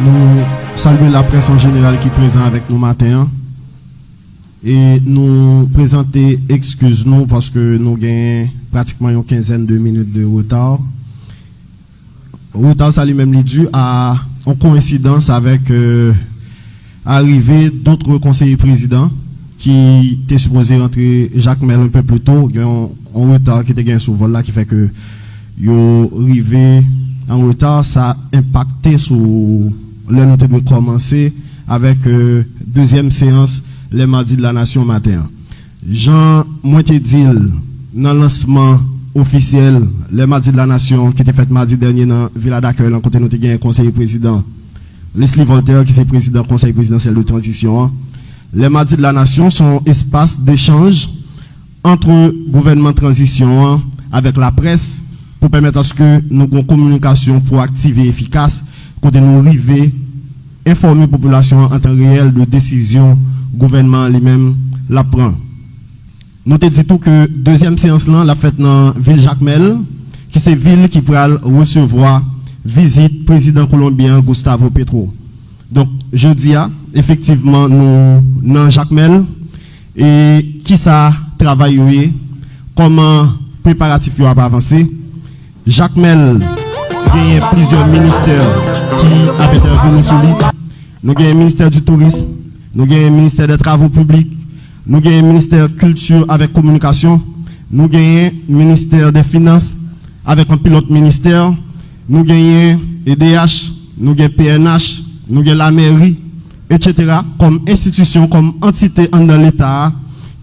Nous saluons la presse en général qui est présente avec nous matin et nous présenter excuse-nous parce que nous avons pratiquement une quinzaine de minutes de retard. Retard, ça lui-même dû à une coïncidence avec l'arrivée d'autres conseillers présidents qui étaient supposés rentrer Jacques Mel un peu plus tôt. Il y a un retard qui était gagné sur vol là qui fait que yo arrivé en retard, ça a impacté sur le noté de commencer avec deuxième séance les mardis de la nation matin. Jean Moitié-Dil dans le lancement officiel les mardis de la nation qui était fait mardi dernier dans Villa d'accueil dans côté nous un conseiller président Leslie Voltaire qui est président conseil présidentiel de transition. Les mardis de la nation sont espace d'échange entre gouvernement de transition avec la presse pour permettre à ce que nous avons une communication proactive et efficace côté nous arriver informer la population en temps réel de décision gouvernement lui-même la prend. Nous te dit tout que deuxième séance là la fête dans ville Jacques Mel qui c'est ville qui pourra recevoir visite président colombien Gustavo Petro. Donc jeudi effectivement nous dans Jacques Mel et qui ça travailler comment préparatif va avancer. Jacques Mel il y a plusieurs ministères qui ont intervenu sur lui. Nous avons le ministère du tourisme, nous avons le ministère des travaux publics, nous avons le ministère de la culture avec communication, nous avons le ministère des finances avec un pilote ministère, nous avons EDH, nous avons PNH, nous avons la mairie, etc. comme institution, comme entité dans l'État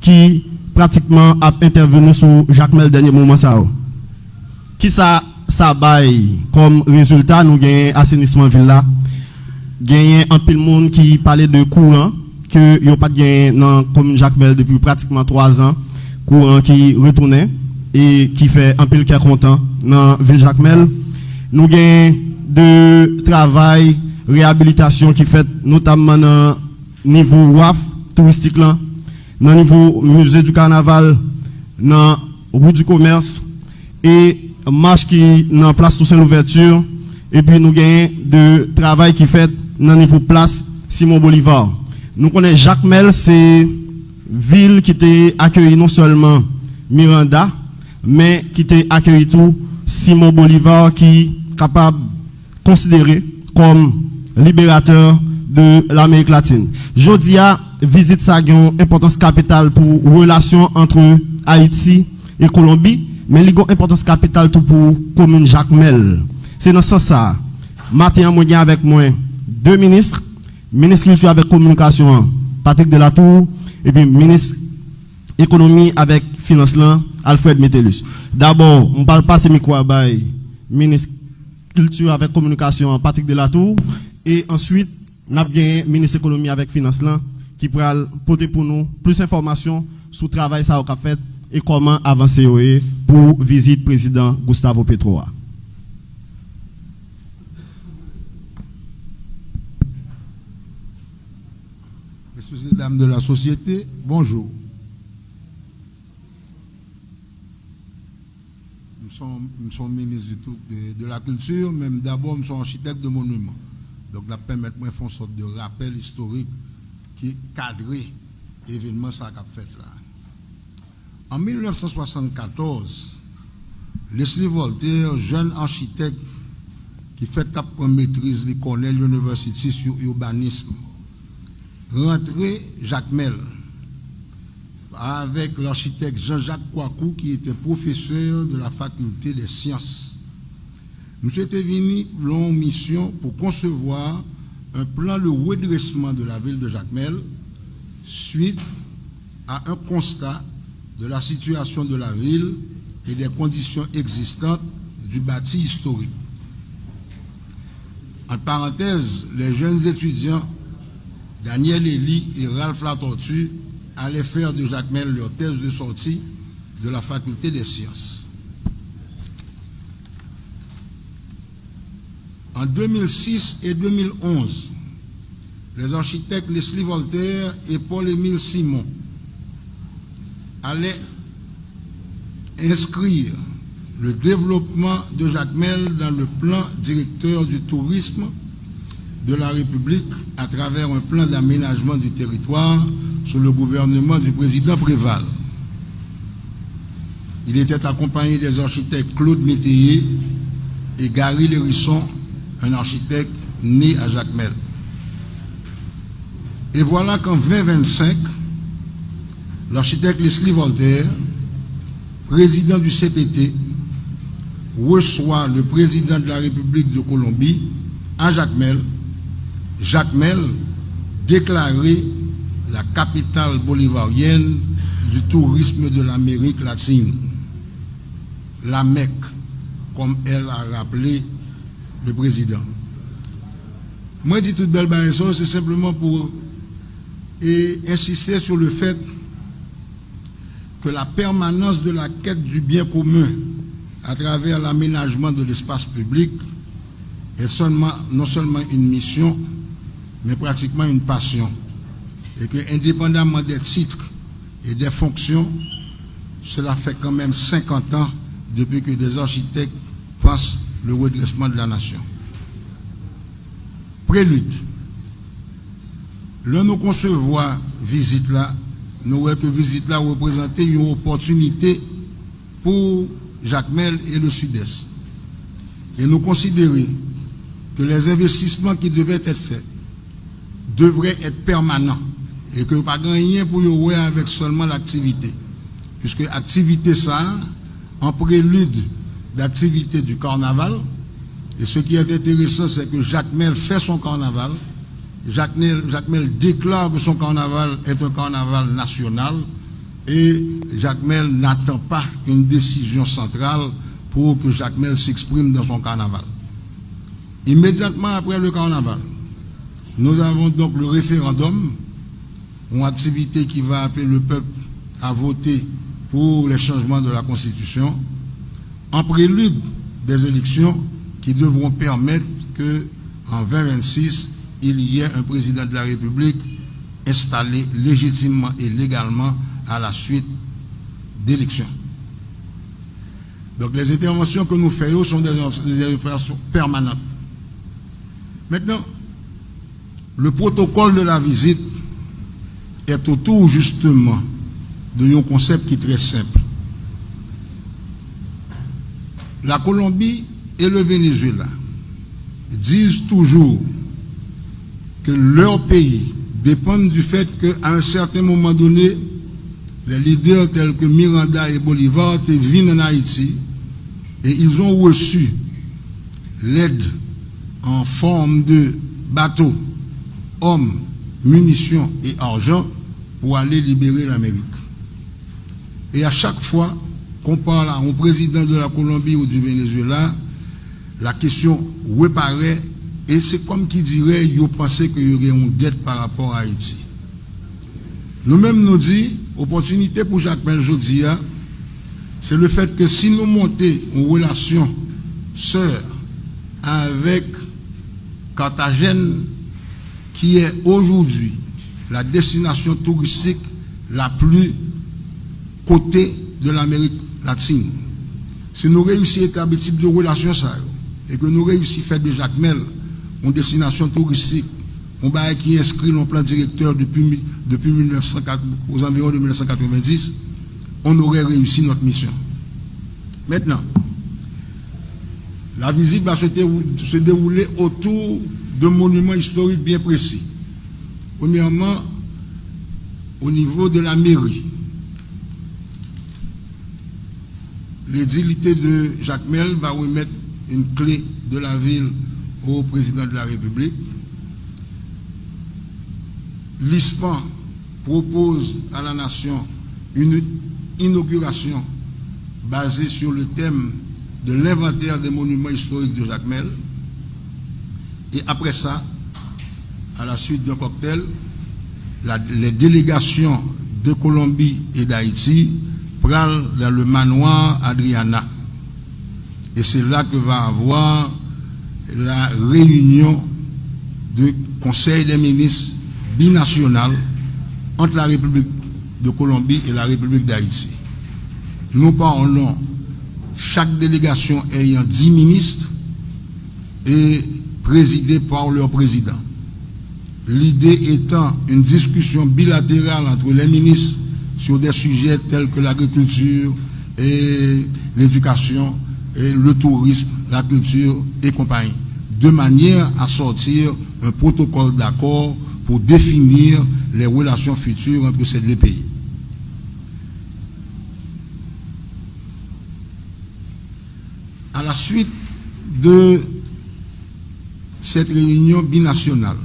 qui pratiquement a intervenu sur Jacques Mel dernier moment ça. Qui ça baille comme résultat nous gagnons assainissement villa gagner un pile monde qui parlait de courant que yo pas gagné dans commune Jacques Mel depuis pratiquement 3 ans courant qui retournait et qui fait un pile qui est content dans ville Jacques Mel nous gagnons de travail réhabilitation qui fait notamment dans niveau WAF touristique là dans niveau musée du carnaval dans route du commerce et marche qui dans place Toussaint l'ouverture et puis nous gagnons de travail qui fait dans niveau place Simon Bolivar. Nous connaissons Jacques Mel, c'est ville qui était accueilli non seulement Miranda mais qui était accueilli tout Simon Bolivar qui est capable de considérer comme libérateur de l'Amérique latine. Jodia visite ça a une importance capitale pour relation entre Haïti et Colombie. Mais il y a une importance capitale tout pour la commune Jacques Mel. C'est dans ce sens ça. Matin, moi, avec moi, 2 ministres, ministre culture avec communication, Patrick Delatour, et puis ministre économie avec finance, Alfred Metellus. D'abord, on ne parle pas de micro ministre culture avec communication, Patrick Delatour, et ensuite, on a bien ministre économie avec finance, qui pourra porter pour nous plus d'informations sur le travail ça a fait et comment avancer pour visite président Gustavo Petro. Messieurs et dames de la société, bonjour. Nous sommes ministres de la culture, même d'abord nous sommes architectes de monuments. Donc, nous permettons de faire une sorte de rappel historique qui cadre l'événement ça qu'a fait là. En 1974, Leslie Voltaire, jeune architecte qui fait cap en maîtrise de Cornell University sur urbanisme, rentré Jacques Mel avec l'architecte Jean-Jacques Kouakou qui était professeur de la faculté des sciences. Nous étions venus en mission pour concevoir un plan de redressement de la ville de Jacques Mel suite à un constat de la situation de la ville et des conditions existantes du bâti historique. En parenthèse, les jeunes étudiants Daniel Elie et Ralph Latortue allaient faire de Jacques Mel leur thèse de sortie de la faculté des sciences. En 2006 et 2011, les architectes Leslie Voltaire et Paul-Émile Simon allaient inscrire le développement de Jacques Mel dans le plan directeur du tourisme de la République à travers un plan d'aménagement du territoire sous le gouvernement du président Préval. Il était accompagné des architectes Claude Métayer et Gary Lérisson, un architecte né à Jacmel. Et voilà qu'en 2025, l'architecte Leslie Voltaire, président du CPT, reçoit le président de la République de Colombie à Jacmel. Jacmel déclaré la capitale bolivarienne du tourisme de l'Amérique latine, la Mecque, comme elle a rappelé le président. Moi, je dis toute belle barre, c'est simplement pour insister sur le fait que la permanence de la quête du bien commun à travers l'aménagement de l'espace public est non seulement une mission, mais pratiquement une passion. Et que, indépendamment des titres et des fonctions, cela fait quand même 50 ans depuis que des architectes pensent le redressement de la nation. Prélude. Là, nous concevons visite là, nous voyons que visite là représentait une opportunité pour Jacmel et le Sud-Est. Et nous considérons que les investissements qui devaient être faits devraient être permanents et que pas rien pour y avoir avec seulement l'activité. Puisque activité ça, en prélude d'activité du carnaval, et ce qui est intéressant, c'est que Jacmel fait son carnaval. Jacmel déclare que son carnaval est un carnaval national et Jacmel n'attend pas une décision centrale pour que Jacmel s'exprime dans son carnaval. Immédiatement après le carnaval, nous avons donc le référendum, une activité qui va appeler le peuple à voter pour les changements de la Constitution, en prélude des élections qui devront permettre qu'en 2026, il y ait un président de la République installé légitimement et légalement à la suite d'élections. Donc les interventions que nous faisons sont des interventions permanentes. Maintenant, le protocole de la visite est autour justement d'un concept qui est très simple. La Colombie et le Venezuela disent toujours que leur pays dépendent du fait qu'à un certain moment donné, les leaders tels que Miranda et Bolivar viennent en Haïti et ils ont reçu l'aide en forme de bateaux, hommes, munitions et argent pour aller libérer l'Amérique. Et à chaque fois qu'on parle à un président de la Colombie ou du Venezuela, la question reparaît et c'est comme qui dirait, ils pensaient qu'il y aurait une dette par rapport à Haïti. Nous-mêmes nous disons, opportunité pour Jacmel Jodia, c'est le fait que si nous montons une relation sœur avec Carthagène, qui est aujourd'hui la destination touristique la plus cotée de l'Amérique latine, si nous réussissons à établir ce type de relation ça, et que nous réussissons à faire de Jacmel une destination touristique, on va qui est inscrit dans le plan directeur depuis 1904, aux environs de 1990, on aurait réussi notre mission. Maintenant, la visite va se dérouler autour de monuments historiques bien précis. Premièrement, au niveau de la mairie, l'édilité de Jacmel va remettre une clé de la ville au président de la République. L'ISPAN propose à la nation une inauguration basée sur le thème de l'inventaire des monuments historiques de Jacmel. Et après ça, à la suite d'un cocktail, les délégations de Colombie et d'Haïti prennent dans le manoir Adriana. Et c'est là que va avoir la réunion du Conseil des ministres binational entre la République de Colombie et la République d'Haïti. Nous parlons chaque délégation ayant 10 ministres et présidée par leur président. L'idée étant une discussion bilatérale entre les ministres sur des sujets tels que l'agriculture et l'éducation et le tourisme, la culture et compagnie, de manière à sortir un protocole d'accord pour définir les relations futures entre ces deux pays. À la suite de cette réunion binationale,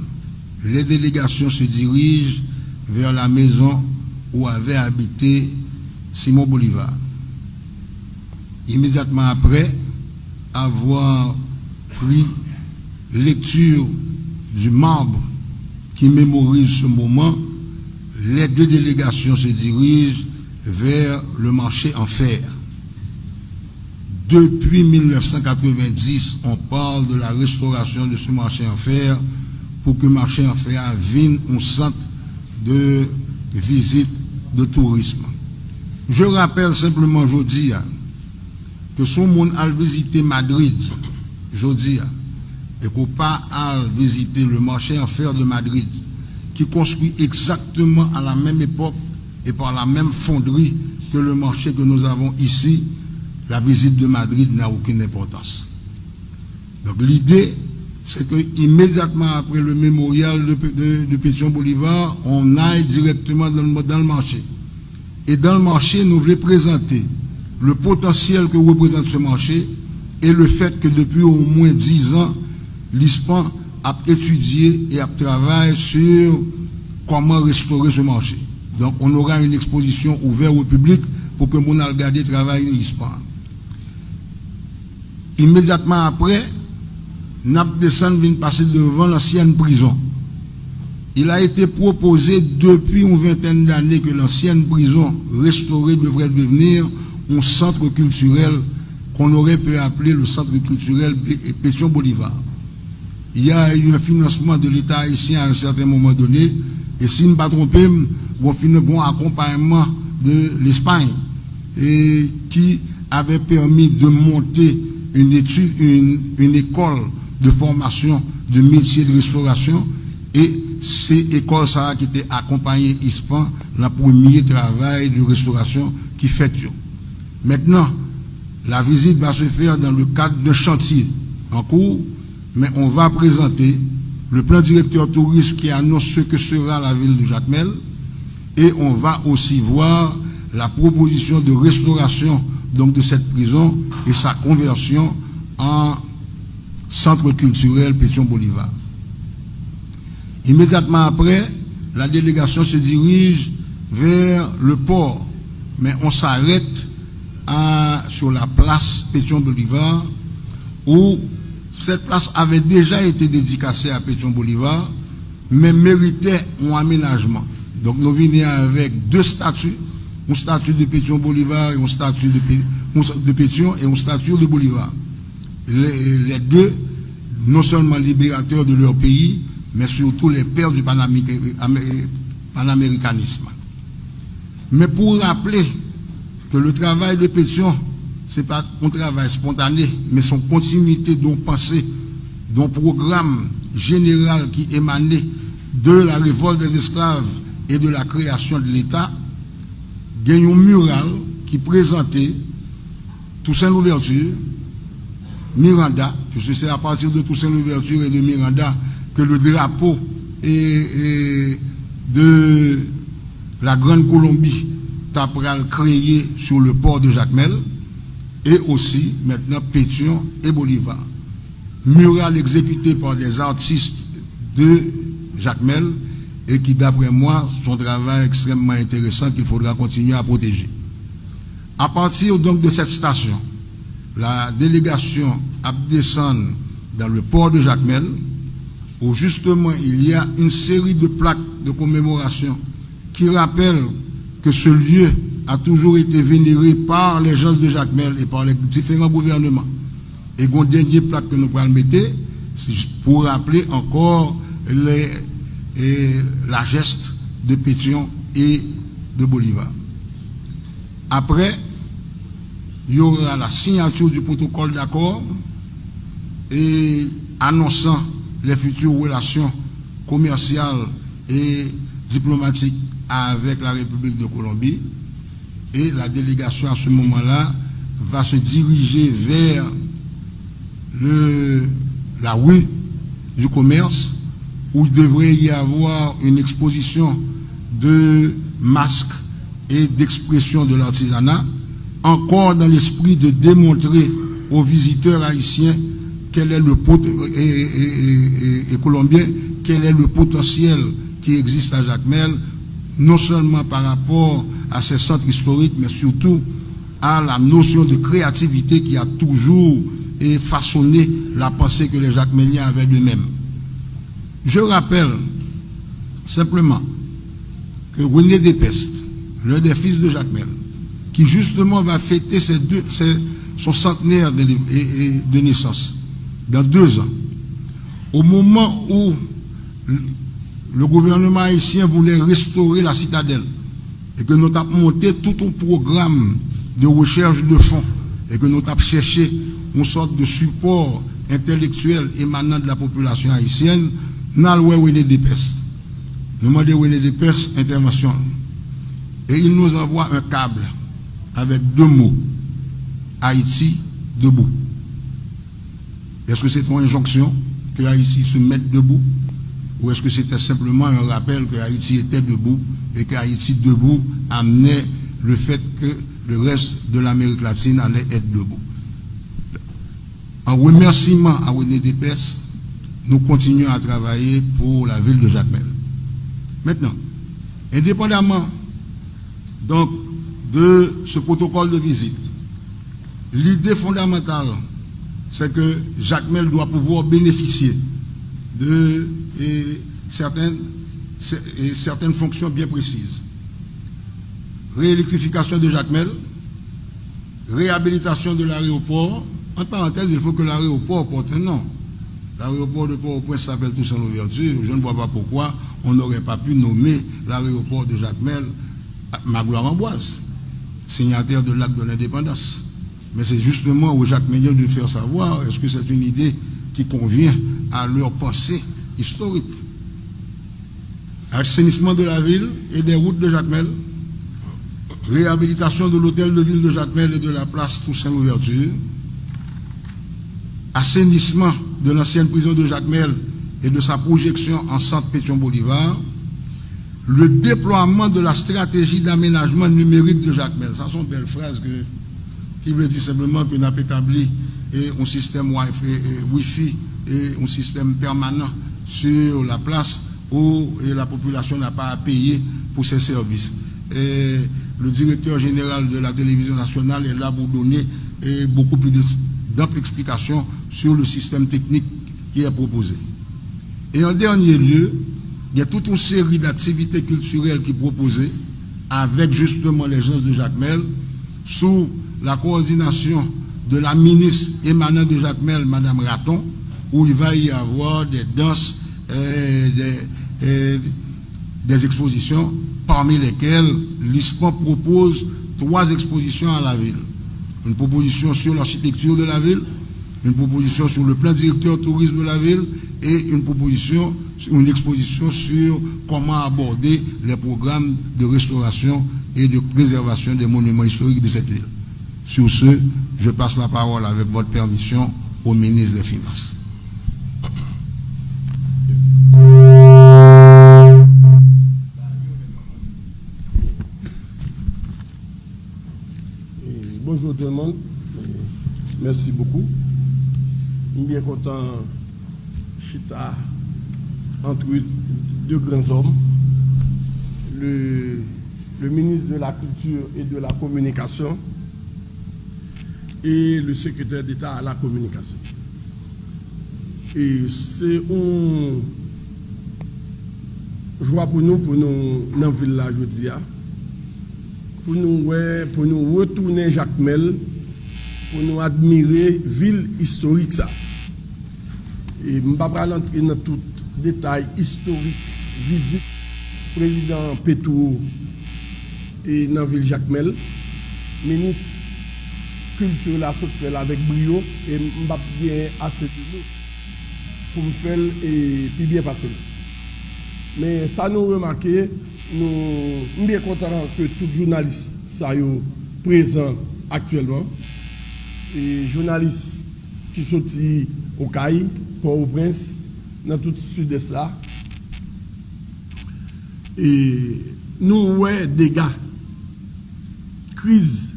les délégations se dirigent vers la maison où avait habité Simon Bolivar. Immédiatement après avoir pris lecture du marbre qui mémorise ce moment, les deux délégations se dirigent vers le marché en fer. Depuis 1990, on parle de la restauration de ce marché en fer pour que le marché en fer devienne un centre de visite de tourisme. Je rappelle simplement aujourd'hui que si on a visité Madrid, aujourd'hui, et qu'on pas à visiter le marché en fer de Madrid, qui construit exactement à la même époque et par la même fonderie que le marché que nous avons ici, la visite de Madrid n'a aucune importance. Donc l'idée, c'est qu'immédiatement après le mémorial de Pétion Bolivar, on aille directement dans le marché. Et dans le marché, nous voulons présenter le potentiel que représente ce marché et le fait que depuis au moins 10 ans, l'ISPAN a étudié et a travaillé sur comment restaurer ce marché. Donc on aura une exposition ouverte au public pour que mon regardé travaille dans l'ISPAN. Immédiatement après, Nap Descend vient passer devant l'ancienne prison. Il a été proposé depuis une vingtaine d'années que l'ancienne prison restaurée devrait devenir un centre culturel qu'on aurait pu appeler le centre culturel Pétion Bolivar. Il y a eu un financement de l'État haïtien à un certain moment donné, et si je ne me pas trompé, un bon accompagnement de l'Espagne, et qui avait permis de monter une école de formation de métiers de restauration, et c'est école ça qui était accompagnée ISPAN dans le premier travail de restauration qui fait tout. Maintenant, la visite va se faire dans le cadre d'un chantier en cours, mais on va présenter le plan directeur tourisme qui annonce ce que sera la ville de Jacmel, et on va aussi voir la proposition de restauration donc de cette prison et sa conversion en centre culturel Pétion Bolivar. Immédiatement après, la délégation se dirige vers le port, mais on s'arrête sur la place Pétion Bolivar, où cette place avait déjà été dédicacée à Pétion Bolivar, mais méritait un aménagement. Donc nous venons avec deux statues, une statue de Pétion Bolivar et une statue de Pétion et une statue de Bolivar. Les deux, non seulement libérateurs de leur pays, mais surtout les pères du panaméricanisme. Mais pour rappeler que le travail de Pétion, ce n'est pas un travail spontané, mais son continuité d'une pensée, d'un programme général qui émanait de la révolte des esclaves et de la création de l'État, il y a un mural qui présentait Toussaint Louverture, Miranda, puisque c'est à partir de Toussaint Louverture et de Miranda que le drapeau de la Grande Colombie tapera créé sur le port de Jacmel, et aussi maintenant Pétion et Bolivar. Mural exécuté par des artistes de Jacmel et qui, d'après moi, sont un travail extrêmement intéressant qu'il faudra continuer à protéger. À partir donc de cette station, la délégation descend dans le port de Jacmel, où justement il y a une série de plaques de commémoration qui rappellent que ce lieu a toujours été vénéré par les gens de Jacmel et par les différents gouvernements. Et une dernière plaque que nous pourrons mettre pour rappeler encore la geste de Pétion et de Bolivar. Après, il y aura la signature du protocole d'accord et annonçant les futures relations commerciales et diplomatiques avec la République de Colombie. Et la délégation à ce moment-là va se diriger vers la rue du commerce, où il devrait y avoir une exposition de masques et d'expression de l'artisanat, encore dans l'esprit de démontrer aux visiteurs haïtiens quel est et colombiens quel est le potentiel qui existe à Jacmel, non seulement par rapport à ces centres historiques, mais surtout à la notion de créativité qui a toujours façonné la pensée que les Jacmeliens avaient d'eux-mêmes. Je rappelle simplement que René Despestre, l'un des fils de Jacmel, qui justement va fêter son centenaire de naissance dans 2 ans, au moment où le gouvernement haïtien voulait restaurer la citadelle et que nous avons monté tout un programme de recherche de fonds et que nous avons cherché une sorte de support intellectuel émanant de la population haïtienne, nous avons René Despestre. Nous demandons René Despestre intervention. Et il nous envoie un câble avec 2 mots. Haïti debout. Est-ce que c'est une injonction que Haïti se mette debout? Ou est-ce que c'était simplement un rappel que Haïti était debout et qu'Haïti debout amenait le fait que le reste de l'Amérique latine allait être debout? En remerciement à René Despestre, nous continuons à travailler pour la ville de Jacmel. Maintenant, indépendamment donc de ce protocole de visite, l'idée fondamentale, c'est que Jacmel doit pouvoir bénéficier de certaines fonctions bien précises. Réélectrification de Jacmel, réhabilitation de l'aéroport. En parenthèse, il faut que l'aéroport porte un nom. L'aéroport de Port-au-Prince s'appelle Toussaint Louverture. Je ne vois pas pourquoi on n'aurait pas pu nommer l'aéroport de Jacmel Magloire-Amboise, signataire de l'acte de l'indépendance. Mais c'est justement aux Jacmeliens de faire savoir est-ce que c'est une idée qui convient à leur pensée historique. Assainissement de la ville et des routes de Jacmel, réhabilitation de l'hôtel de ville de Jacmel et de la place Toussaint Louverture, assainissement de l'ancienne prison de Jacmel et de sa projection en centre Pétion-Bolivar, le déploiement de la stratégie d'aménagement numérique de Jacmel. Ça sont belles phrases qui veut dire simplement qu'on a établi un système Wi-Fi et un système permanent sur la place où la population n'a pas à payer pour ses services. Et le directeur général de la télévision nationale est là pour donner beaucoup plus d'amples explications sur le système technique qui est proposé. Et en dernier lieu, il y a toute une série d'activités culturelles qui sont proposées avec justement les gens de Jacmel sous la coordination de la ministre émanant de Jacmel, Madame Raton, où il va y avoir des danses, des expositions, parmi lesquelles l'ISPAN propose 3 expositions à la ville. Une proposition sur l'architecture de la ville, une proposition sur le plan directeur tourisme de la ville et une exposition sur comment aborder les programmes de restauration et de préservation des monuments historiques de cette ville. Sur ce, je passe la parole avec votre permission au ministre des Finances. Bonjour tout le monde. Merci beaucoup. Je suis bien content chita entre 2 grands hommes, le ministre de la Culture et de la Communication et le secrétaire d'État à la Communication. Et c'est une joie pour nous dans la ville là aujourd'hui, pour nous retourner Jacmel, pour nous admirer ville historique ça. Et je ne vais pas entrer dans tout détail historique, visite président Pétou et dans la ville Jacmel, ministre culture la sociale avec brio et je ne vais pas bien assez de nous pour me faire et puis bien passer. Mais ça nous remarqué, nous sommes bien contents que tout journaliste ça est présent actuellement. Et journalistes qui sont au CAI, Port-au-Prince, dans tout le sud-est là. Et nous avons des dégâts, crise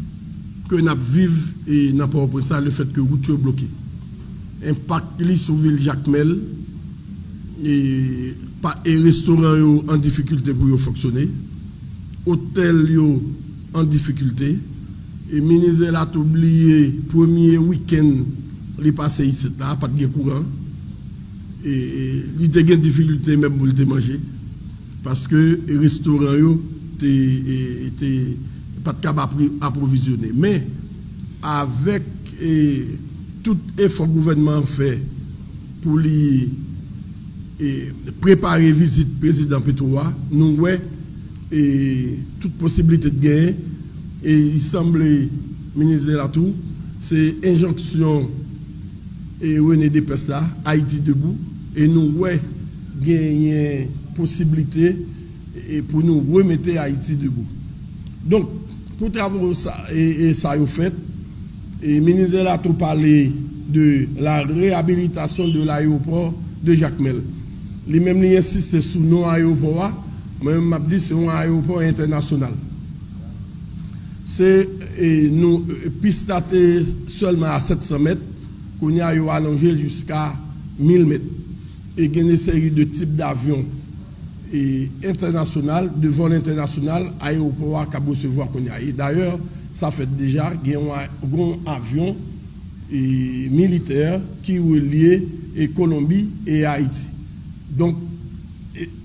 que nous vivons et nous avons ça le fait que la route est bloquée. Impact sur la ville Jacmel et restaurants en difficulté pour fonctionner, hôtels en difficulté. Et le ministre a oublié le premier week-end, il est passé ici, là, pas de courant. Et il a eu des difficultés même pour le manger. Parce que les restaurants n'étaient pas capables d'approvisionner. Mais avec tout effort que le gouvernement fait pour préparer la visite du président Petroa, nous avons toute possibilité de gagner. Et il semblait, ministre de la Tour, c'est injonction et René Despessa, Haïti debout, et nous avons gagné possibilité et pour nous remettre Haïti debout. Donc, pour travailler ça, et ça a fait, et le ministre de la Tour parlait de la réhabilitation de l'aéroport de Jacmel. Lui-même, il insiste sur nos aéroports, mais il m'a dit que c'est un aéroport international. C'est nous pistater seulement à 700 mètres, qu'on a allongé jusqu'à 1000 mètres. Et il y a une série de types d'avions internationaux, de vols internationaux, aéroport à recevoir qu'on a. Et d'ailleurs, ça fait déjà qu'il y a un avion militaire qui relie Colombie et Haïti. Donc,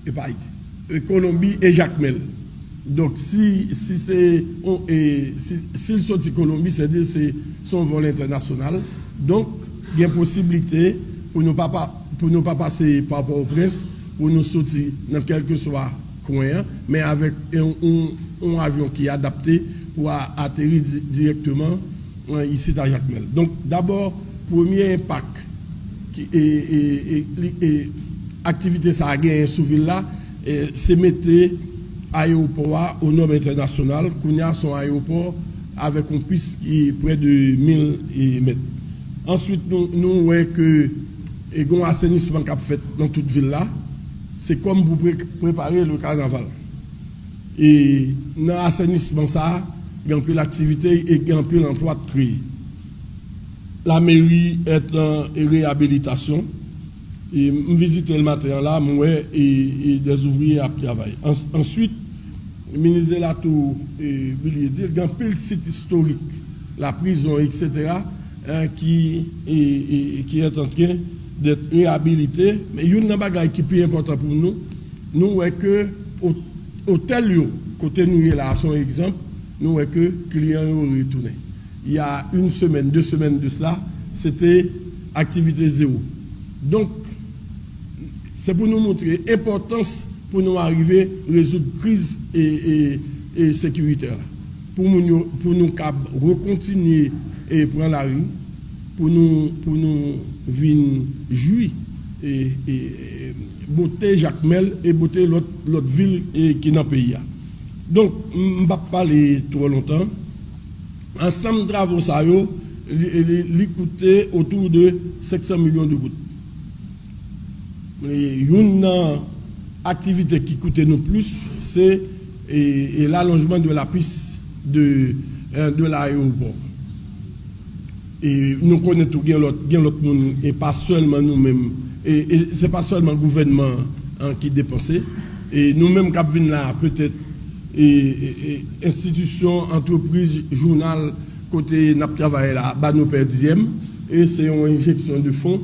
et pas Haïti, Colombie et Jacmel. Donc, si s'il sort de Colombie, c'est-à-dire c'est son vol international. Donc, il y a une possibilité pour ne pas passer par Port-au-Prince, pour nous sortir dans quel que soit coin, mais avec un avion qui est adapté pour atterrir directement ici à Jacmel. Donc, d'abord, premier impact et activité ça a gagné sous ville là, c'est mettre aéroport aux normes internationales, qu'on a son aéroport avec une piste qui est près de 1000 mètres. Ensuite, nous voyons que un assainissement qu'a fait dans toute ville là, c'est comme pour préparer le carnaval. Et dans l'assainissement ça, il y a un peu l'activité et il y a un peu l'emploi de créer. La mairie est en réhabilitation. Et je visite le matin là, et des ouvriers à travailler. Ensuite, le ministre de la Tour, il y a un peu le site historique, la prison, etc., qui est en train d'être réhabilité. Mais il y a une chose qui est plus importante pour nous. Nous voyons que au tel lieu, côté nous là, son exemple, nous voyons que les clients ont retourné. Il y a une semaine, 2 semaines de cela, c'était activité zéro. Donc, c'est pour nous montrer l'importance pour nous arriver à résoudre la crise et sécuritaire. Pour nous recontinuer et prendre la rue, pour nous venir jouir et beauté Jacmel et beauté l'autre ville qui est dans le pays. Donc, je ne vais pas parler trop longtemps. Ensemble de travaux, ça coûtait autour de 500 millions de gouttes. Une activité qui coûtait nous plus, c'est l'allongement de la piste de l'aéroport. Et nous connaissons tout, il y a l'autre monde, et pas seulement nous-mêmes. Et ce n'est pas seulement le gouvernement qui dépense. Et nous-mêmes, qui venons là, peut-être, institutions, entreprises, journal, côté n'a travaillé là, bah nous perdons. Et c'est une injection de fonds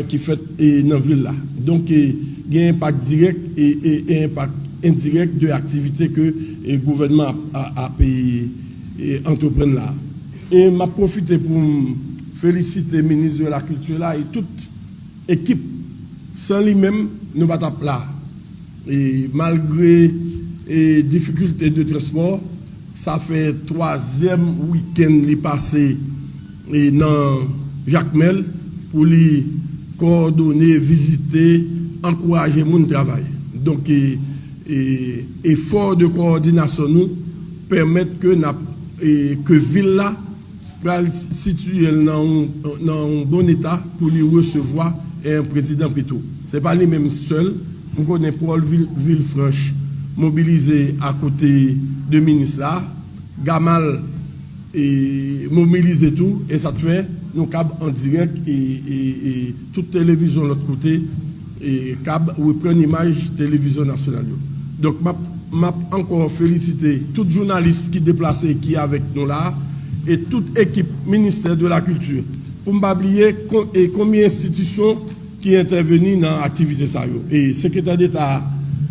qui fait dans la ville là. Donc, il y a un impact direct et un impact indirect de l'activité que le gouvernement a payé et entreprendre là. Et m'a profité pour féliciter le ministre de la Culture là et toute équipe. Sans lui-même, nous ne sommes pas là. Et malgré les difficultés de transport, ça fait 3e week-end passé dans Jacmel pour lui coordonner, visiter, encourager mon travail. Donc, effort de coordination nous permettent que ville là située dans un bon état pour lui recevoir un président Péto. Ce n'est pas les mêmes seuls. On connaît Paul Villefranche mobilisé à côté de ministre là, Gamal mobilisé tout, et ça te fait nous câbles en direct et toute télévision de l'autre côté et câble reprendre image télévision nationale. Donc m'a encore félicité tout journaliste qui déplacé qui est avec nous là et toute équipe ministère de la culture pour ne pas oublier combien d'institutions qui intervenent dans l'activité ça. Et secrétaire d'État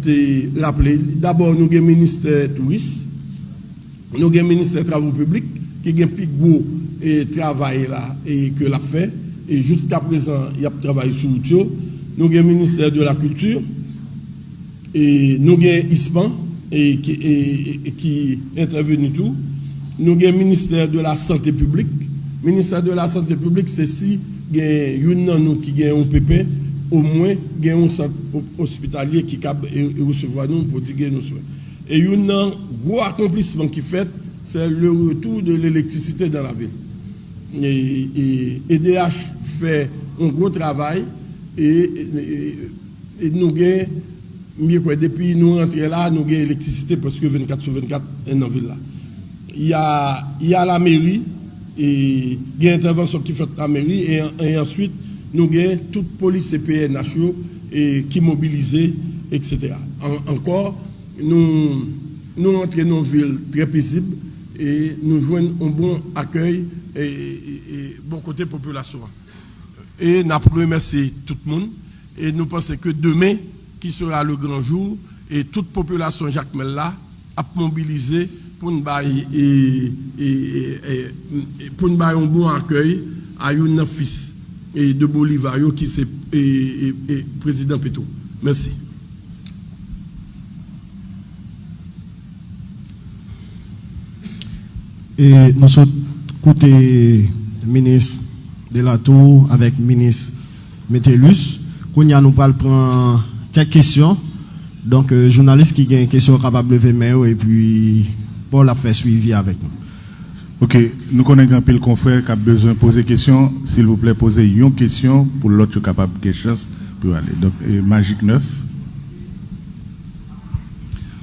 te rappelé, d'abord nous avons le ministère tourisme, nous avons le ministère des Travaux publics qui a un plus gros travail là et que l'a fait et jusqu'à présent il y a travaillé sur l'outil. Nous avons le ministère de la culture et nous avons ISPAN qui intervenu tout. Nous avons le ministère de la santé publique. Le ministère de la santé publique, c'est si il y a une qui a un PP, au moins il y a un centre hospitalier qui peut recevoir nous pour dire nos soins. Et un gros accomplissement qui fait, c'est le retour de l'électricité dans la ville. Et EDH fait un gros travail et nous avons, depuis nous rentrons là, nous avons l'électricité parce que 24 sur 24 dans la ville là. Il y a la mairie et il y a une intervention qui fait la mairie et ensuite nous avons toute police et PNH qui mobilisée, etc. Encore, nous entrons dans une ville très paisible et nous jouons un bon accueil et bon côté population. Et nous remercions tout le monde et nous pensons que demain, qui sera le grand jour, et toute population Jacques Mel a mobilisé pour nous bailler un bon accueil à un fils de Bolivario qui est président Péto. Merci. Et nous sommes côté ministre de la Tour avec ministre Métellus. Nous parlons prendre quelques questions. Donc, journaliste qui a une question capable de lever main et puis Paul a fait suivi avec nous. Ok, nous connaissons un peu le confrère qui a besoin de poser question. S'il vous plaît, posez une question pour l'autre capable de chance pour aller. Donc, Magique 9.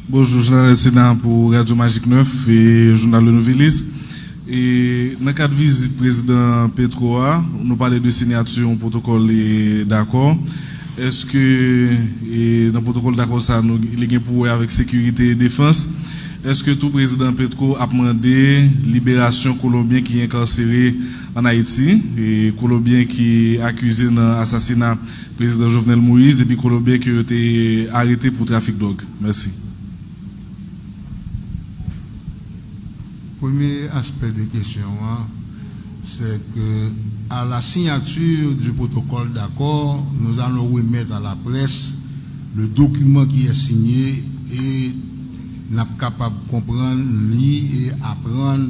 Bonjour, journaliste pour Radio Magique 9 et Journal Le Nouvelliste. Et dans le cadre de visite président Petroa, nous parlons de signature au protocole d'accord. Est-ce que dans le protocole d'accord, ça nous est pour avec sécurité et défense? Est-ce que tout président Petro a demandé libération colombien qui est incarcéré en Haïti et colombien qui est accusé d'assassinat du président Jovenel Moïse et puis colombien qui a été arrêté pour trafic de drogue? Merci. Premier aspect de question, c'est que à la signature du protocole d'accord, nous allons remettre à la presse le document qui est signé et nous sommes capables de comprendre, lire et apprendre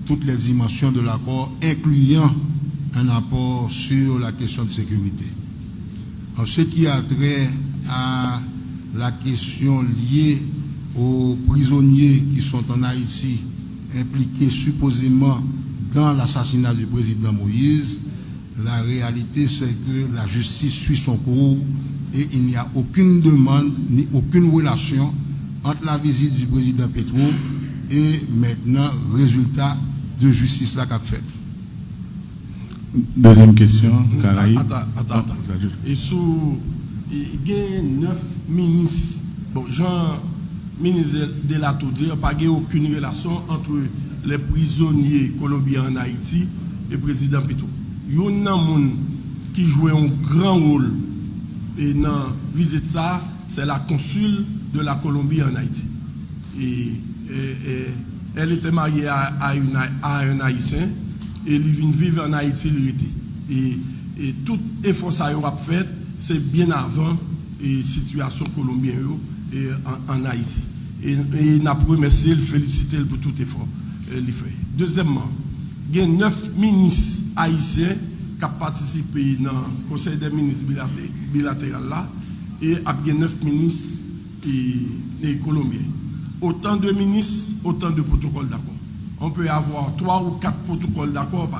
toutes les dimensions de l'accord, incluant un apport sur la question de sécurité. En ce qui a trait à la question liée aux prisonniers qui sont en Haïti, impliqués supposément dans l'assassinat du président Moïse, la réalité c'est que la justice suit son cours et il n'y a aucune demande ni aucune relation entre la visite du président Petro et maintenant résultat de justice là qu'a fait. Deuxième question, Caraïbe. Attends. Et il y a 9 ministres. Bon, Jean, ministre de la Tour, il n'y a pas aucune relation entre les prisonniers colombiens en Haïti et le président Petro. Il y a un monde qui joue un grand rôle et dans la visite ça, c'est la consul de la Colombie en Haïti. Et elle était mariée à un Haïtien et il vient vivre en Haïti. Et tout effort ça a fait, c'est bien avant la situation colombienne en Haïti. Et nous avons remercié, félicité pour tout effort. Deuxièmement, il y a 9 ministres haïtiens qui a participé dans le Conseil des ministres bilatéral là, et il y a 9 ministres et colombiens. Autant de ministres, autant de protocoles d'accord. On peut avoir 3 ou 4 protocoles d'accord.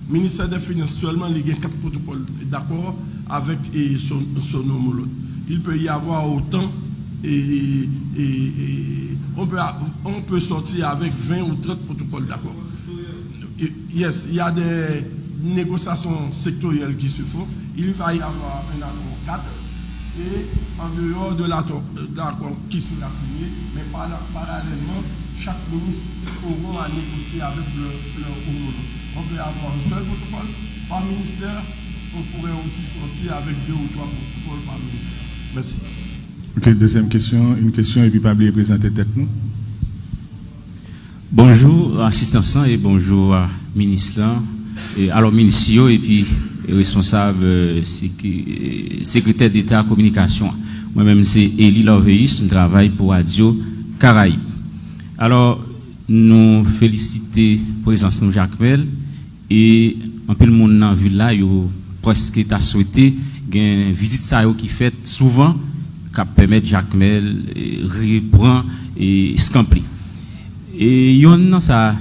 Le ministère des Finances seulement, il y a 4 protocoles d'accord avec son homologue. Il peut y avoir autant et on peut sortir avec 20 ou 30 protocoles d'accord. Yes, il y a des négociations sectorielles qui se font. Il va y avoir un accord 4 et en dehors de l'accord qui sera signé, mais parallèlement, chaque ministre aura à négocier avec leur homologue. On peut avoir un seul protocole par ministère, on pourrait aussi sortir avec 2 ou 3 protocoles par ministère. Merci. Ok, deuxième question, une question et puis pas oublier présenter tête nous. Bonjour assistant et bonjour ministre et alors ministre et puis responsable secrétaire d'État communication. Moi-même c'est Élie Lorveus, je travaille pour Radio Caraïbes. Alors nous féliciter présence de Jacques Mel et un peu le monde dans ville là, yo presque t'a souhaité une visite ça qui fait souvent qui permettre Jacques Mel reprendre et scamper. Et yon nan sa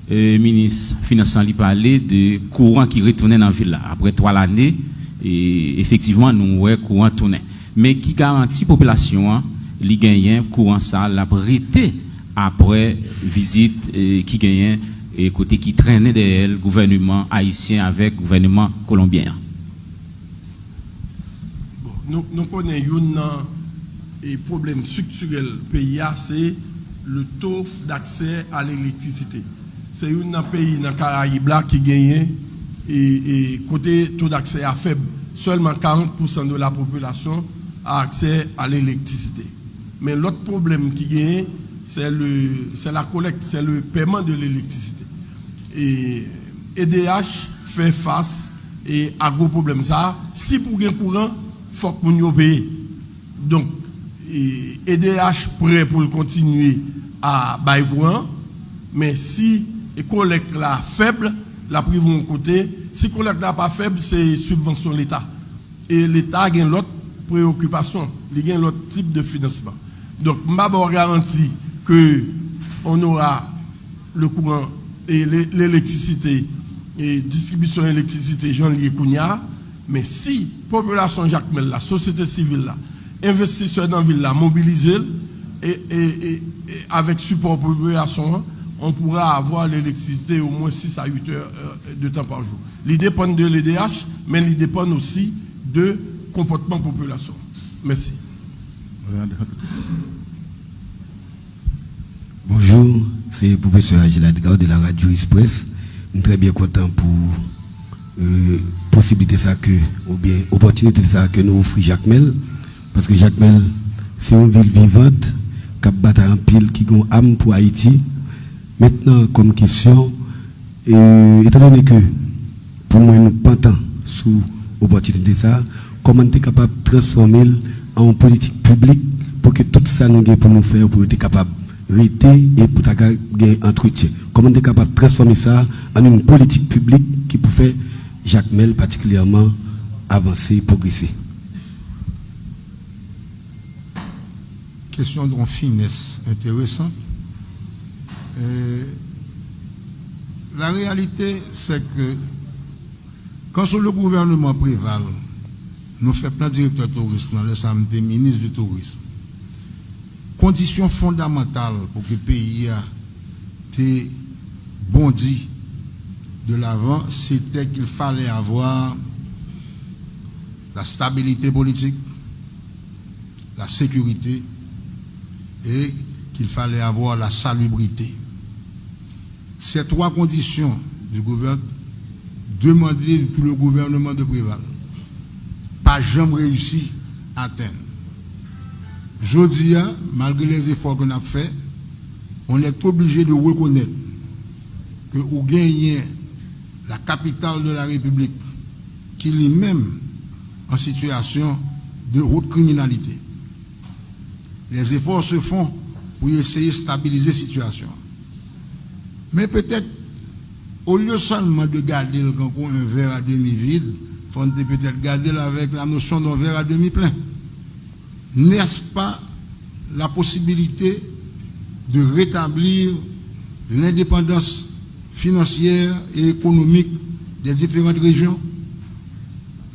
ministre finance li parler de courant qui retournait dans ville là après 3 années et effectivement nous ouais courant tourner mais qui garantit population li gagne courant ça la prêté après visite qui gagne et côté qui traînait derrière le gouvernement haïtien avec gouvernement colombien. Bon, nous connaissons un problème structurel pays c'est le taux d'accès à l'électricité. C'est un pays dans les Caraïbes qui gagne et côté taux d'accès à faible. Seulement 40% de la population a accès à l'électricité. Mais l'autre problème qui gagne, c'est la collecte, c'est le paiement de l'électricité. Et EDH fait face à gros problème ça. Si pour gagner courant, il faut que nous payions. Donc, EDH prêt pour continuer à bailler courant, mais si la collecte là faible, la prive de côté. Si la collecte là pas faible, c'est subvention de l'État. Et l'État a l'autre préoccupation, il a l'autre type de financement. Donc, je vais garantir qu'on aura le courant et l'électricité et distribution d'électricité, Jean-Lié Kounia, mais si la population Jacques Mel, la société civile, là, investisseurs dans la ville, là, mobilisés, et avec support population, on pourra avoir l'électricité au moins 6 à 8 heures de temps par jour. Il dépend de l'EDH, mais il dépend aussi de comportement population. Merci. Bonjour, c'est le professeur Agila Edgar de la Radio Express. Je suis très bien content pour possibilité ça que, ou bien opportunité ça que nous offre Jacques Mel, parce que Jacques Mel, c'est une ville vivante qui a battu en pile, qui a une âme pour Haïti. Maintenant, comme question, étant donné que pour moi, nous pensons sous opportunité ça, comment tu es capable de transformer en politique publique pour que tout ça nous pour nous faire, pour être capable de rester et pour gagner entretien. Comment tu es capable de transformer ça en une politique publique qui peut faire Jacques Mel particulièrement avancer, progresser. Question de finesse intéressante. La réalité, c'est que quand sur le gouvernement préval, nous faisons plein de directeurs touristes, nous sommes des ministres du tourisme. Condition fondamentale pour que le pays ait bondi de l'avant, c'était qu'il fallait avoir la stabilité politique, la sécurité et qu'il fallait avoir la salubrité. Ces 3 conditions du gouvernement demandées pour le gouvernement de Préval, pas jamais réussi à atteindre. Aujourd'hui, malgré les efforts qu'on a faits, on est obligé de reconnaître que vous gagnez la capitale de la République, qui est même en situation de haute criminalité. Les efforts se font pour essayer de stabiliser la situation. Mais peut-être au lieu seulement de garder le concours un verre à demi vide, il faut peut-être garder avec la notion d'un verre à demi plein. N'est-ce pas la possibilité de rétablir l'indépendance financière et économique des différentes régions?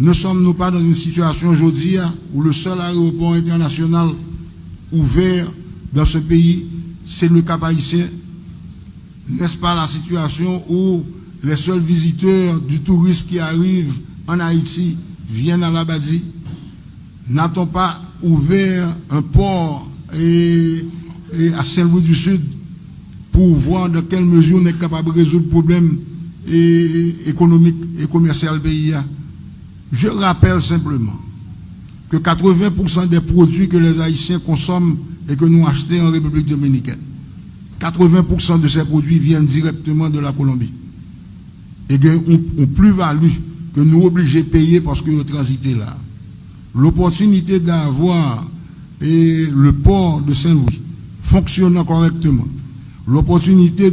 Ne sommes-nous pas dans une situation aujourd'hui où le seul aéroport international ouvert dans ce pays, c'est le Cap Haïtien? N'est-ce pas la situation où les seuls visiteurs du tourisme qui arrivent en Haïti viennent à l'Abadi? N'a-t-on pas ouvert un port et à Saint-Louis du Sud pour voir dans quelle mesure on est capable de résoudre le problème économique et commercial du pays? Je rappelle simplement que 80% des produits que les Haïtiens consomment et que nous achetons en République dominicaine, 80% de ces produits viennent directement de la Colombie. Et ont plus-value que nous obligés de payer parce que nous transitons là. L'opportunité d'avoir le port de Saint-Louis fonctionnant correctement, l'opportunité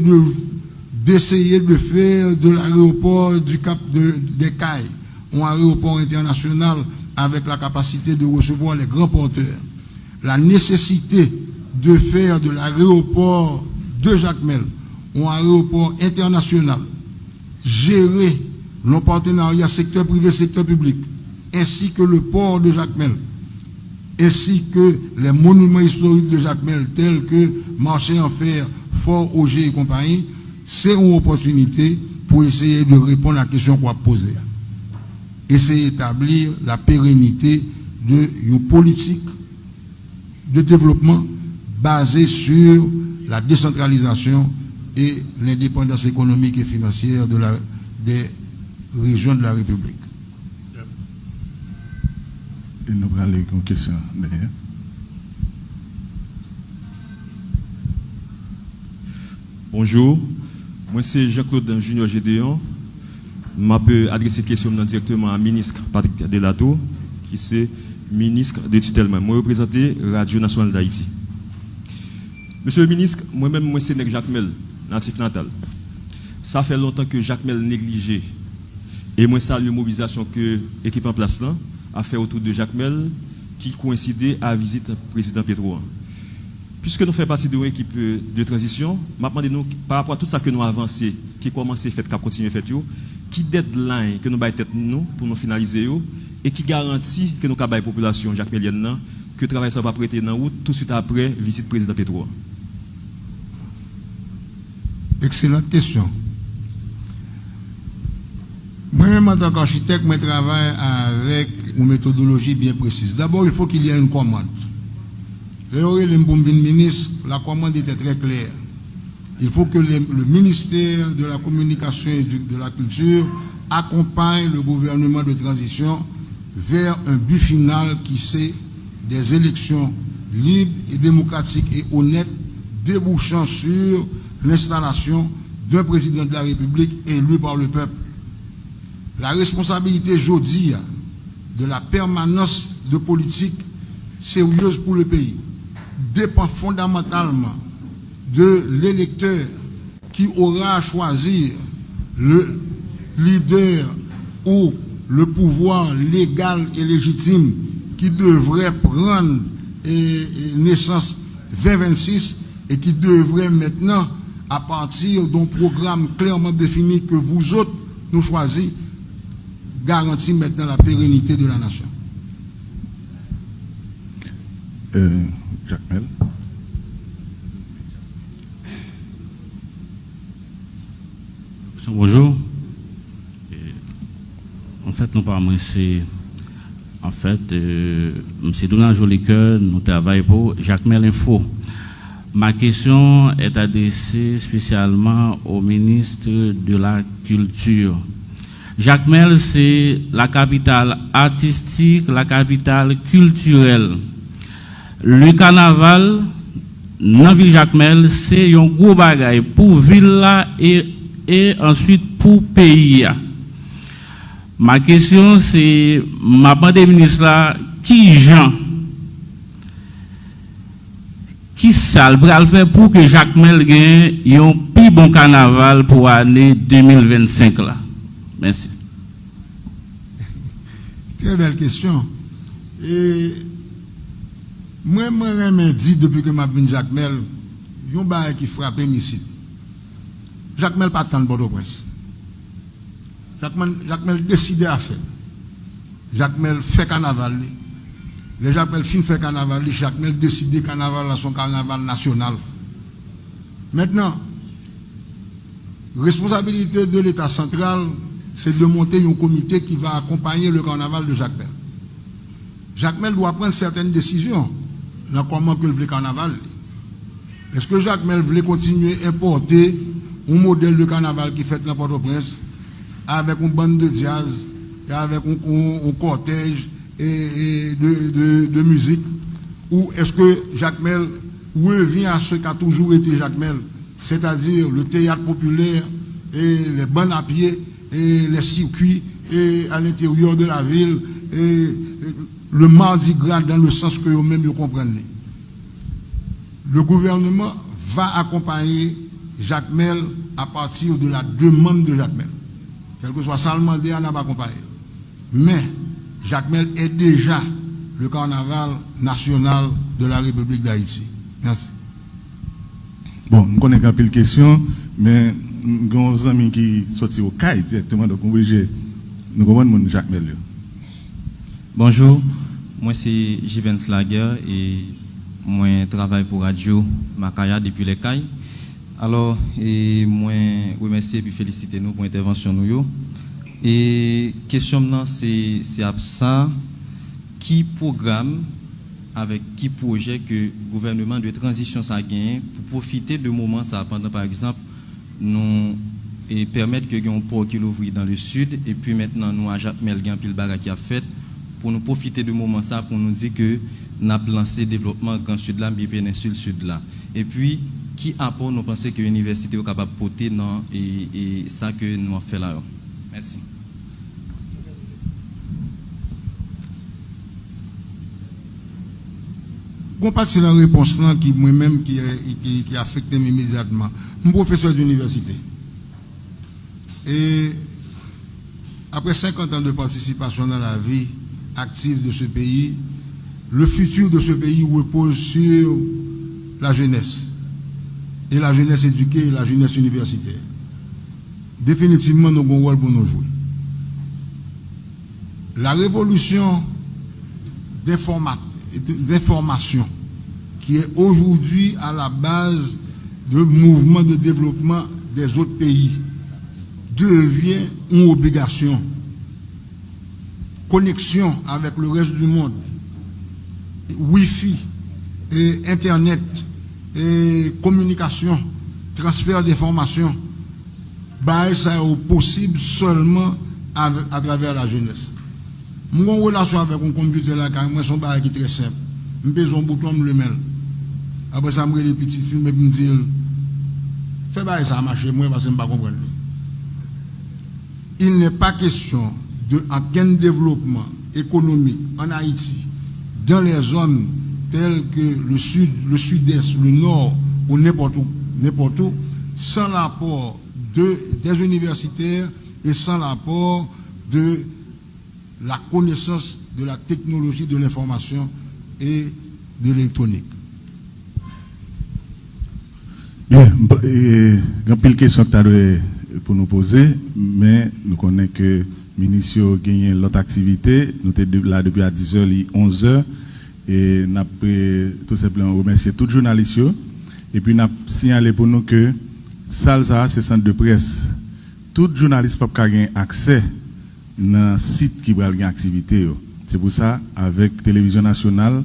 d'essayer de faire de l'aéroport du Cap des Cayes un aéroport international avec la capacité de recevoir les grands porteurs, la nécessité de faire de l'aéroport de Jacmel un aéroport international, gérer nos partenariats secteur privé, secteur public, ainsi que le port de Jacmel, ainsi que les monuments historiques de Jacmel, tels que Marché en Fer, Fort Auger et compagnie, c'est une opportunité pour essayer de répondre à la question qu'on a posée. Essayer d'établir la pérennité d'une politique de développement basée sur la décentralisation et l'indépendance économique et financière des régions de la République. Et nous allons aller une question derrière. Bonjour, moi c'est Jean-Claude Junior Gédéon. Je peux adresser cette question directement à la ministre Patrick Delato, qui est ministre de tutellement. Moi, je représente Radio Nationale d'Haïti. Monsieur le ministre, moi-même, moi, c'est Jacmel, natif natal. Ça fait longtemps que Jacmel négligé. Et moi, salue la mobilisation que l'équipe en place là a fait autour de Jacmel, qui coïncidait à la visite du président Petro. Puisque nous faisons partie d'une équipe de transition, maintenant, par rapport à tout ça que nous avons avancé, qui commence à faire, qui a continué à faire, qui deadline que nous baillons tête nous pour nous finaliser et qui garantit que nous avons la population jacmelienne que le travail ne va pas prêter dans route tout de suite après visite du président Petro. Excellente question. Moi-même, en tant qu'architecte, je travaille avec une méthodologie bien précise. D'abord, il faut qu'il y ait une commande. Ministre, la commande était très claire. Il faut que le ministère de la Communication et de la Culture accompagne le gouvernement de transition vers un but final qui c'est des élections libres et démocratiques et honnêtes débouchant sur l'installation d'un président de la République élu par le peuple. La responsabilité aujourd'hui de la permanence de politique sérieuse pour le pays dépend fondamentalement de l'électeur qui aura à choisir le leader ou le pouvoir légal et légitime qui devrait prendre naissance 2026 et qui devrait maintenant, à partir d'un programme clairement défini que vous autres nous choisissez, garantir maintenant la pérennité de la nation. Jacmel. Bonjour. En fait, nous parlons, c'est en fait, M. Donald Jolicoeur, nous travaillons pour Jacmel Info. Ma question est adressée spécialement au ministre de la Culture. Jacmel, c'est la capitale artistique, la capitale culturelle. Le carnaval, dans la ville Jacmel, c'est un gros bagage pour ville là et ensuite pour pays. Ma question, c'est, ma demande ministre là, qui ça le faire pour que Jacmel gagne un oui, bon carnaval pour l'année 2025 là. Merci. Très belle question. Et moi, je dit depuis que je suis Jacques Mel, il y a un bagage qui frappe ici. Jacques Mel pas tant de Port-au-Prince. Jacques Mel décide à faire. Jacques Mel fait carnaval. Les Jacques Mel fin fait carnaval. Jacques Mel décide carnaval à son carnaval national. Maintenant, responsabilité de l'État central, c'est de monter un comité qui va accompagner le carnaval de Jacques Mel. Jacques Mel doit prendre certaines décisions dans comment que le carnaval. Est-ce que Jacques Mel voulait continuer à importer un modèle de carnaval qui fait dans Port-au-Prince avec une bande de jazz et avec un cortège de musique, ou est-ce que Jacques Mel revient à ce qu'a toujours été Jacques Mel, c'est-à-dire le théâtre populaire et les bandes à pied et les circuits et à l'intérieur de la ville et le mardi gras dans le sens que vous-même vous comprenez. Le gouvernement va accompagner Jacques Mel à partir de la demande de Jacques Mel. Quel que soit ça le demandé, on n'a pas accompagné. Mais Jacques Mel est déjà le carnaval national de la République d'Haïti. Merci. Bon, je connais un peu de questions, mais nous avons des amis qui sont sortis au CAI directement, donc nous comprenons Jacques Mel. Bonjour, moi c'est Jivens Lager et moi travaille pour Radio Makaya depuis les CAI. Alors, moi remercier et puis féliciter nous pour l'intervention nous. Et question maintenant c'est ça, qui programme avec qui projet que le gouvernement de transition ça gagne pour profiter de moment ça pendant par exemple nous et permettre que un port qui l'ouvre dans le sud et puis maintenant nous à Jacques Mel pile bagarre qui a fait pour nous profiter de moment ça pour nous dire que nous avons lancé développement Grand Sud là bien péninsule sud là et puis qui apport nous penser que l'université est capable de porter dans et ça que nous avons fait là. Merci. Bon, c'est la réponse là qui moi-même qui affecte immédiatement. Je suis professeur d'université. Et après 50 ans de participation dans la vie active de ce pays, le futur de ce pays repose sur la jeunesse. Et la jeunesse éduquée et la jeunesse universitaire. Définitivement, nous avons un rôle pour nous jouer. La révolution d'information qui est aujourd'hui à la base de mouvements de développement des autres pays devient une obligation. Connexion avec le reste du monde, Wi-Fi, et Internet, et communication, transfert d'informations, ça est possible seulement à travers la jeunesse. Mon relation avec un computer là, car moi, son baril qui est très simple. Je pèse un bouton, je le mets. Après ça, je me les petits films et je me dis, fais ça marcher, moi, parce que je ne comprends pas. Il n'est pas question d'aucun développement économique en Haïti, dans les zones telles que le sud, le sud-est, le nord, ou n'importe où, sans l'apport des universitaires et sans l'apport de la connaissance de la technologie de l'information et de l'électronique. Bien, il y a pile question pour nous poser, mais nous connaissons que le ministre a gagné l'autre activité. Nous sommes là depuis à 10h et 11h. Et nous avons tout simplement remercier tous les journalistes. Et puis nous avons signalé pour nous que Salsa, c'est centre de presse. Tout journaliste peut avoir accès dans un site qui va avoir activité. C'est pour ça, avec Télévision Nationale,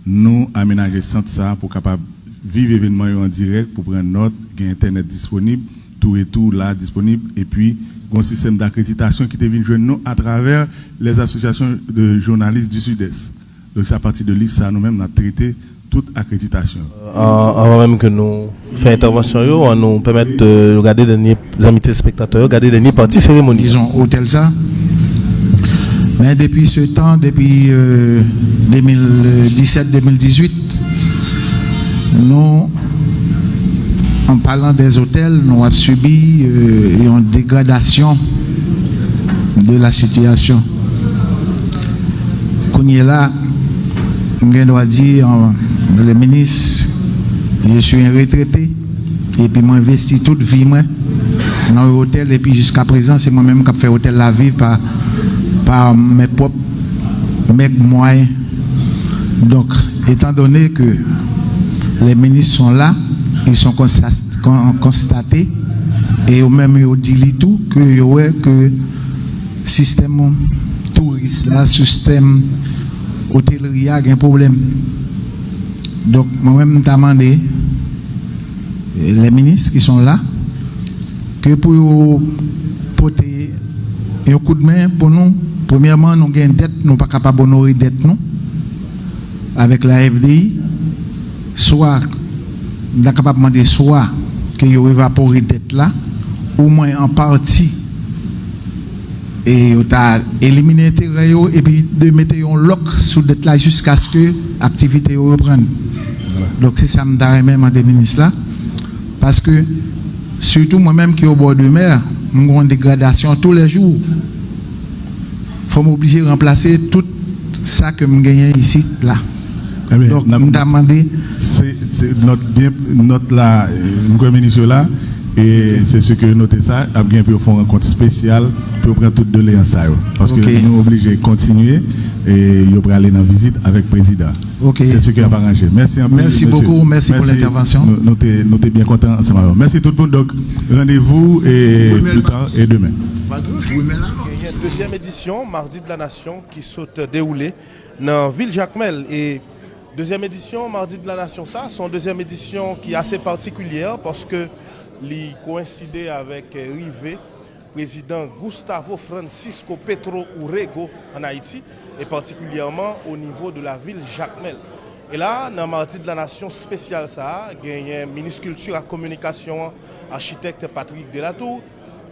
nous aménageons centre ça pour capable vivre l'événement en direct, pour prendre note, il y a Internet disponible, tout et tout là disponible, et puis un système d'accréditation qui est venu joindre nous à travers les associations de journalistes du Sud-Est. Donc c'est à partir de l'ISA, nous-mêmes, nous avons traité toute accréditation. Avant même que nous fassions intervention, on nous permet de regarder les amis téléspectateurs, regarder les parties cérémonies. Disons, hôtel ça. Mais depuis ce temps, depuis 2017-2018, nous en parlant des hôtels, nous avons subi une dégradation de la situation. Qu'on est là, je dois dire, le ministre, je suis un retraité, et puis moi investi toute vie moi, dans l'hôtel, et puis jusqu'à présent, c'est moi-même qui ai fait l'hôtel La Vie par mes propres moyens. Donc, étant donné que les ministres sont là, ils sont constatés, et au même ils disent tout que le système touriste, le système hôtellerie a un problème. Donc, moi-même, je demandé les ministres qui sont là que pour porter un coup de main pour nous, premièrement, nous avons une dette, nous ne sommes pas capables d'honorer dette nous avec la FDI, soit nous sommes capables de demander soit que vous évaporez dette là, au moins en partie, et vous avez éliminé l'intérêt et puis de mettre un lock sous dette là jusqu'à ce que l'activité reprenne. Donc c'est ça que je même des ministres là, parce que surtout moi-même qui est au bord de mer, nous avons une dégradation tous les jours. Il faut m'obliger de remplacer tout ça que je gagne ici, là. Donc, nous demandons. C'est notre là, nous ministre là, et c'est ce que notez ça, a bien pu faire un compte spécial pour prendre toute de l'éance. Parce que nous sommes obligés de continuer et nous aller dans la visite avec le président. C'est ce qui a arrangé. Merci un peu. Merci beaucoup, merci pour l'intervention. Nous sommes bien contents ensemble. Merci tout le monde. Donc, rendez-vous et plus tard et demain. Il y a une deuxième édition, Mardi de la Nation, qui saute déroulée dans Ville Jacmel. Et deuxième édition, Mardi de la Nation, ça, son deuxième édition qui est assez particulière parce que il coïncidait avec Rivé, président Gustavo Francisco Petro Urrego en Haïti, et particulièrement au niveau de la ville Jacmel. Et là, dans le Mardi de la Nation spécial, ça, il y a un ministre Culture et Communication, architecte Patrick Delatour,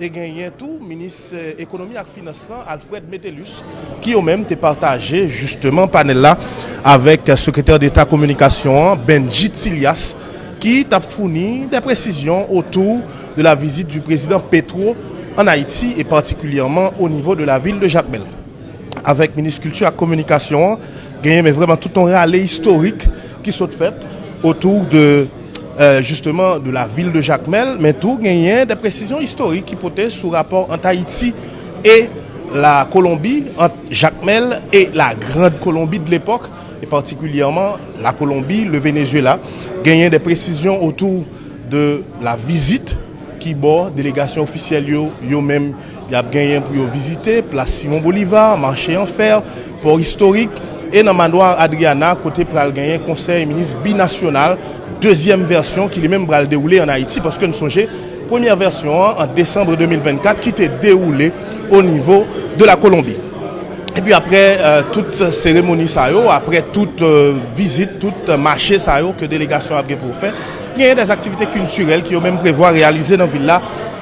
et il y a tout ministre Économie et Finance, Alfred Metellus, qui au même partagé justement panel là avec le secrétaire d'État Communication, Benji Tilias, qui t'a fourni des précisions autour de la visite du président Petro en Haïti et particulièrement au niveau de la ville de Jacmel. Avec le ministre Culture et Communication, il y a vraiment tout un rallye historique qui s'est fait autour de justement de la ville de Jacmel, mais tout il y a des précisions historiques qui portaient sur le rapport entre Haïti et la Colombie, entre Jacmel et la Grande Colombie de l'époque, et particulièrement la Colombie, le Venezuela. Il y a des précisions autour de la visite qui bord délégation officielle yo même y a gagné pour visiter place Simon Bolivar, marché en fer, port historique et dans manoir Adriana côté pour gagner conseil ministre binational deuxième version qui est même bral déroulé en Haïti parce que nous songez première version en décembre 2024 qui était déroulée au niveau de la Colombie. Et puis après toute cérémonie ça yo, après toute visite, toute marché ça yo que délégation a bien pour faire, il y a des activités culturelles qui ont même prévu réaliser dans la ville là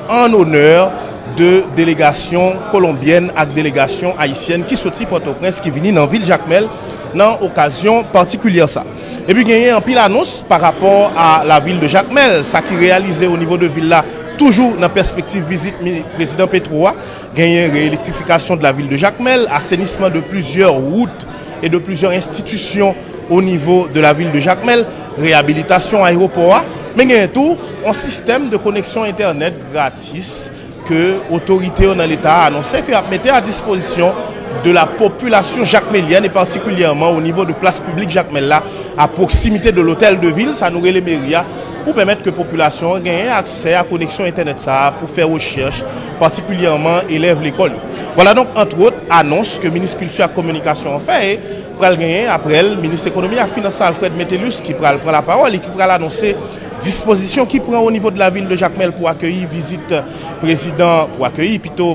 en honneur de délégations colombiennes avec délégations haïtiennes qui sortent Port-au-Prince qui viennent dans la ville Jacmel dans occasion particulière ça. Et puis il y a un pile annonce par rapport à la ville de Jacmel, ça qui est réalisé au niveau de ville là toujours dans la perspective visite président Petro, gagner réélectrification de la ville de Jacmel, assainissement de plusieurs routes et de plusieurs institutions au niveau de la ville de Jacmel, réhabilitation aéroport, mais il y a tout un système de connexion internet gratis que l'autorité dans l'État a annoncé qu'elle a mis à disposition de la population jacmelienne et particulièrement au niveau de place publique Jacmel là, à proximité de l'hôtel de ville, ça nous les mairies pour permettre que la population ait accès à la connexion internet ça, pour faire recherche, particulièrement élèves l'école. Voilà donc entre autres annonce que le ministre Culture et Communication a fait et pour gagner après le ministre Économie et Finance Alfred Metellus qui prend la parole et qui prend l'annoncer disposition qui prend au niveau de la ville de Jacmel pour accueillir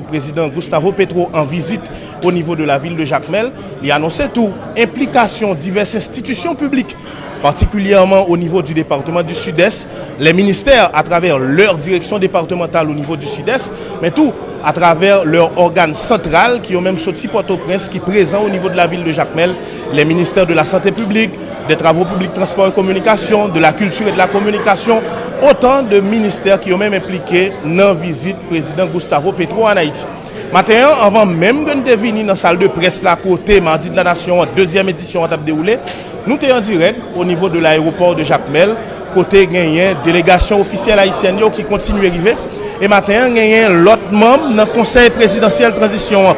président Gustavo Petro en visite au niveau de la ville de Jacmel. Il a annoncé tout implication diverses institutions publiques, particulièrement au niveau du département du Sud-Est, les ministères à travers leur direction départementale au niveau du Sud-Est, mais tout à travers leur organe central qui ont même sorti Port-au-Prince qui est présent au niveau de la ville de Jacmel, les ministères de la Santé publique, des Travaux publics, Transport et Communication, de la Culture et de la Communication, autant de ministères qui ont même impliqué dans la visite du président Gustavo Petro en Haïti. Matin, avant même que nous devinions dans la salle de presse, là, côté Mardi de la Nation, deuxième édition à déroulé, nous sommes en direct au niveau de l'aéroport de Jacmel, côté gagné délégation officielle haïtienne qui continue à arriver. Et matin, gagné l'autre membre dans le conseil présidentiel transition.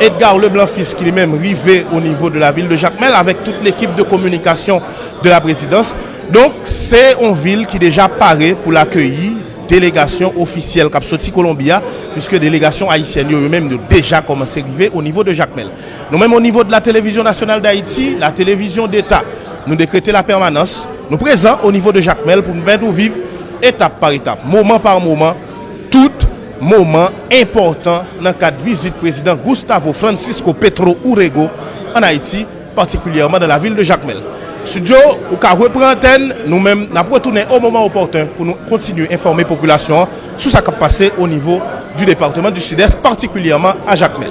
Edgar Leblanc-Fils qui est même arrivé au niveau de la ville de Jacmel avec toute l'équipe de communication de la présidence. Donc c'est une ville qui déjà paraît pour l'accueillir délégation officielle Cap Sorti Colombia puisque délégation haïtienne eux-mêmes ont déjà commencé à arriver au niveau de Jacmel. Nous-mêmes au niveau de la télévision nationale d'Haïti, la télévision d'État, nous décrétons la permanence. Nous présents au niveau de Jacmel pour nous mettre au vivre étape par étape, moment par moment, tout moment important dans le cadre de visite président Gustavo Francisco Petro Urrego en Haïti, particulièrement dans la ville de Jacmel. Studio, au cas où reprend antenne, nous-mêmes, nous retourner au moment opportun pour nous continuer à informer la population sur ce qui a passé au niveau du département du Sud-Est, particulièrement à Jacmel.